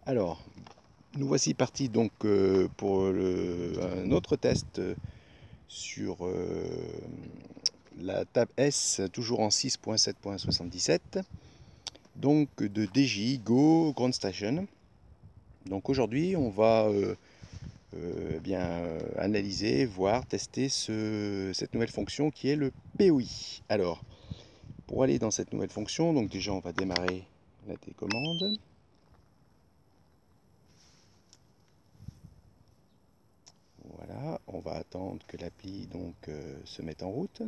Alors, nous voici partis donc pour un autre test sur la table S, toujours en 6.7.77, donc de DJI Go Ground Station. Donc aujourd'hui, on va analyser, voir, tester cette nouvelle fonction qui est le POI. Alors, pour aller dans cette nouvelle fonction, donc déjà on va démarrer la télécommande. Voilà, on va attendre que l'appli donc se mette en route.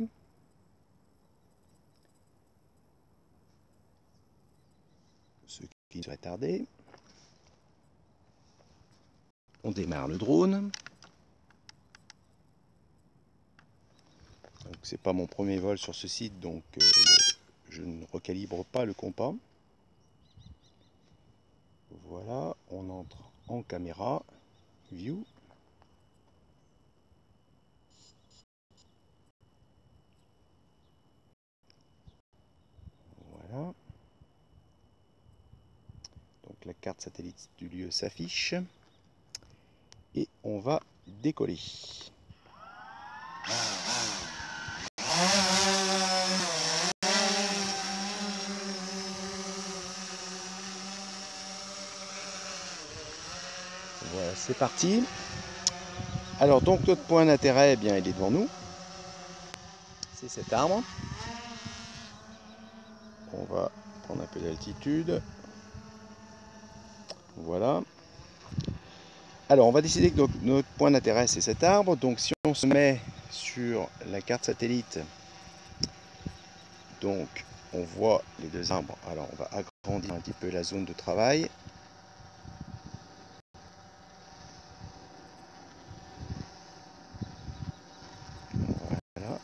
Ce qui serait tardé. On démarre le drone. Donc c'est pas mon premier vol sur ce site, donc je ne recalibre pas le compas. Voilà, on entre en caméra, view. Voilà. Donc la carte satellite du lieu s'affiche. Et on va décoller. Voilà, c'est parti. Alors donc notre point d'intérêt, eh bien, il est devant nous. C'est cet arbre. On va prendre un peu d'altitude. Voilà. Alors on va décider que notre point d'intérêt c'est cet arbre. Donc si on se met sur la carte satellite, donc on voit les deux arbres. Alors on va agrandir un petit peu la zone de travail. Voilà.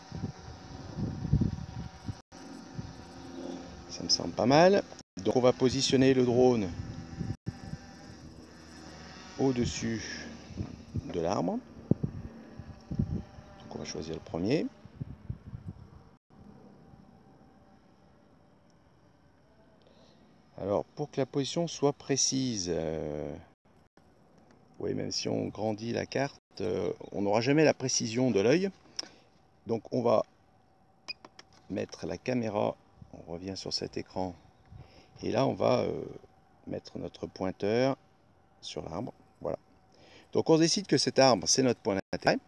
Ça me semble pas mal. Donc on va positionner le drone au-dessus de l'arbre. Donc on va choisir le premier. Alors pour que la position soit précise, oui, même si on grandit la carte, on n'aura jamais la précision de l'œil. Donc on va mettre la caméra, on revient sur cet écran, et là on va mettre notre pointeur sur l'arbre. Voilà. Donc on décide que cet arbre c'est notre point d'intérêt.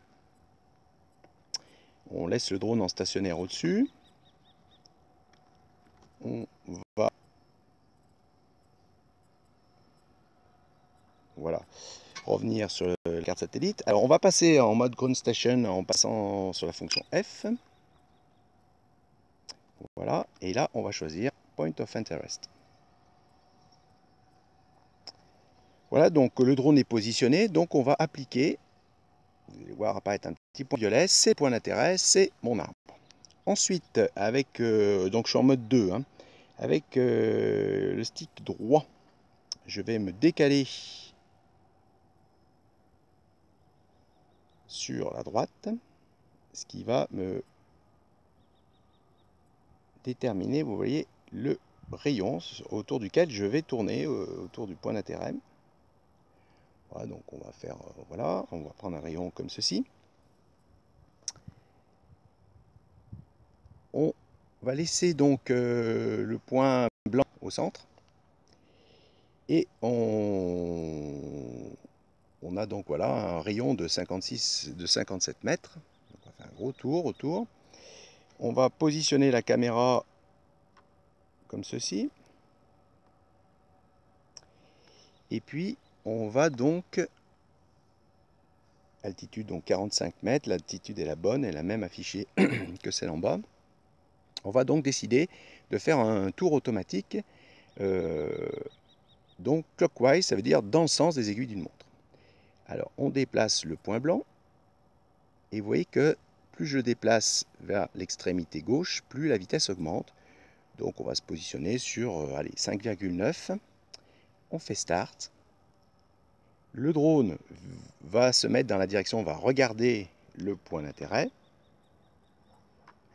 On laisse le drone en stationnaire au-dessus. On va voilà, revenir sur la carte satellite. Alors on va passer en mode ground station en passant sur la fonction F. Voilà, et là on va choisir Point of Interest. Voilà, donc le drone est positionné, donc on va appliquer, vous allez voir apparaître un petit point violet, c'est le point d'intérêt, c'est mon arbre. Ensuite, avec, donc je suis en mode 2, hein, avec le stick droit, je vais me décaler sur la droite, ce qui va me déterminer, vous voyez, le rayon autour duquel je vais tourner, autour du point d'intérêt. Voilà, donc on va faire, voilà, on va prendre un rayon comme ceci. On va laisser donc le point blanc au centre. Et on a donc voilà un rayon de 57 mètres. Donc on va faire un gros tour autour. On va positionner la caméra comme ceci. Et puis on va donc, altitude donc 45 mètres, l'altitude est la bonne, elle est la même affichée que celle en bas. On va donc décider de faire un tour automatique, donc clockwise, ça veut dire dans le sens des aiguilles d'une montre. Alors on déplace le point blanc, et vous voyez que plus je déplace vers l'extrémité gauche, plus la vitesse augmente. Donc on va se positionner sur 5,9. On fait start. Le drone va se mettre dans la direction, on va regarder le point d'intérêt.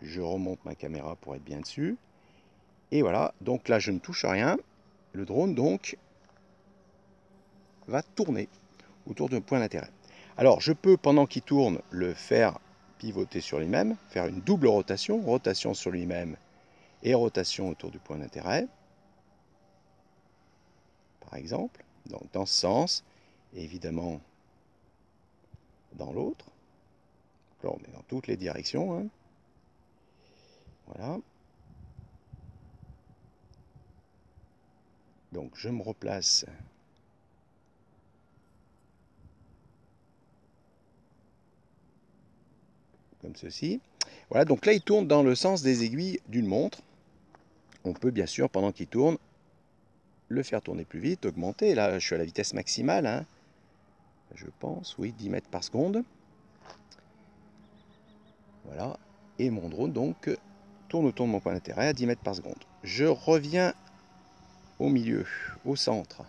Je remonte ma caméra pour être bien dessus. Et voilà, donc là je ne touche rien. Le drone donc va tourner autour d'un point d'intérêt. Alors, je peux, pendant qu'il tourne, le faire pivoter sur lui-même, faire une double rotation, rotation sur lui-même et rotation autour du point d'intérêt, par exemple. Donc, dans ce sens, et évidemment, dans l'autre. Là, on est dans toutes les directions. Hein. Voilà. Donc, je me replace comme ceci. Voilà, donc là, il tourne dans le sens des aiguilles d'une montre. On peut bien sûr, pendant qu'il tourne, le faire tourner plus vite, augmenter. Là, je suis à la vitesse maximale. Hein. Je pense, oui, 10 mètres par seconde. Voilà. Et mon drone, donc, tourne autour de mon point d'intérêt à 10 mètres par seconde. Je reviens au milieu, au centre.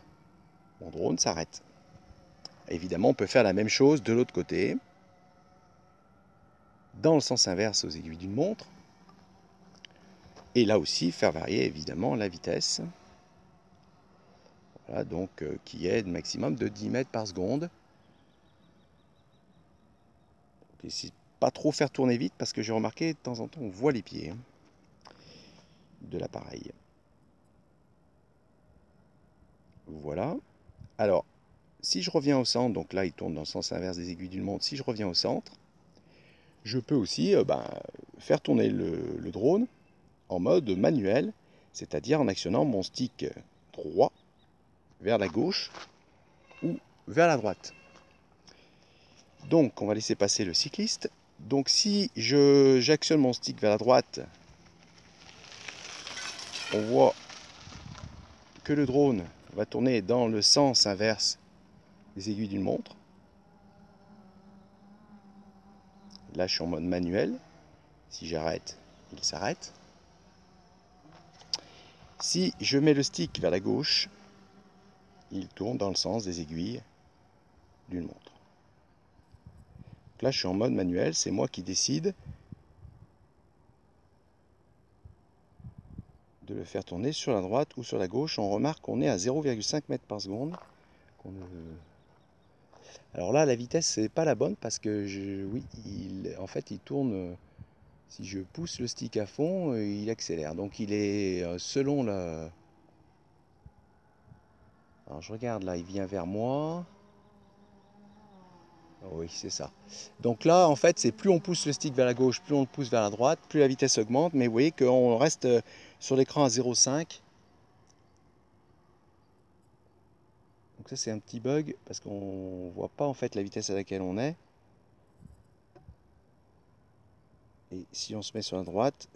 Mon drone s'arrête. Évidemment, on peut faire la même chose de l'autre côté, dans le sens inverse aux aiguilles d'une montre. Et là aussi, faire varier évidemment la vitesse. Voilà, donc qui est maximum de 10 mètres par seconde. Ici, pas trop faire tourner vite parce que j'ai remarqué de temps en temps on voit les pieds de l'appareil. Voilà. Alors, si je reviens au centre, donc là il tourne dans le sens inverse des aiguilles d'une montre, si je reviens au centre, je peux aussi faire tourner le drone en mode manuel, c'est-à-dire en actionnant mon stick droit vers la gauche ou vers la droite. Donc on va laisser passer le cycliste. Donc si j'actionne mon stick vers la droite, on voit que le drone va tourner dans le sens inverse des aiguilles d'une montre. Là je suis en mode manuel. Si j'arrête, il s'arrête. Si je mets le stick vers la gauche, il tourne dans le sens des aiguilles d'une montre. Donc là je suis en mode manuel, c'est moi qui décide de le faire tourner sur la droite ou sur la gauche. On remarque qu'on est à 0,5 mètres par seconde. Alors là, la vitesse, c'est pas la bonne parce que, oui, en fait, il tourne. Si je pousse le stick à fond, il accélère. Donc il est selon la... Alors je regarde là, il vient vers moi. Oui, c'est ça. Donc là, en fait, c'est plus on pousse le stick vers la gauche, plus on le pousse vers la droite, plus la vitesse augmente. Mais vous voyez qu'on reste sur l'écran à 0,5. Donc ça, c'est un petit bug parce qu'on voit pas en fait la vitesse à laquelle on est. Et si on se met sur la droite,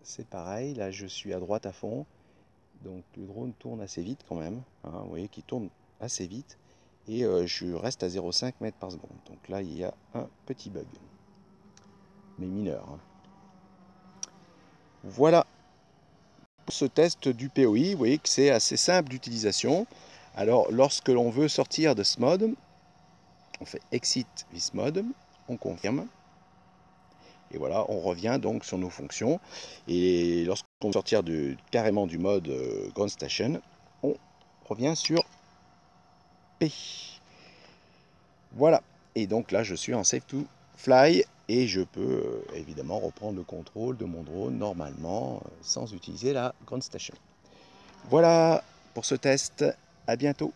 c'est pareil. Là, je suis à droite à fond. Donc le drone tourne assez vite quand même. Hein, vous voyez qu'il tourne assez vite. Et je reste à 0,5 mètres par seconde. Donc là, il y a un petit bug. Mais mineur. Hein. Voilà pour ce test du POI. Vous voyez que c'est assez simple d'utilisation. Alors, lorsque l'on veut sortir de ce mode, on fait Exit this mode, on confirme. Et voilà, on revient donc sur nos fonctions. Et lorsqu'on veut sortir carrément du mode Ground Station, on revient sur P. Voilà. Et donc là, je suis en Safe to Fly et je peux évidemment reprendre le contrôle de mon drone normalement sans utiliser la Ground Station. Voilà pour ce test. À bientôt.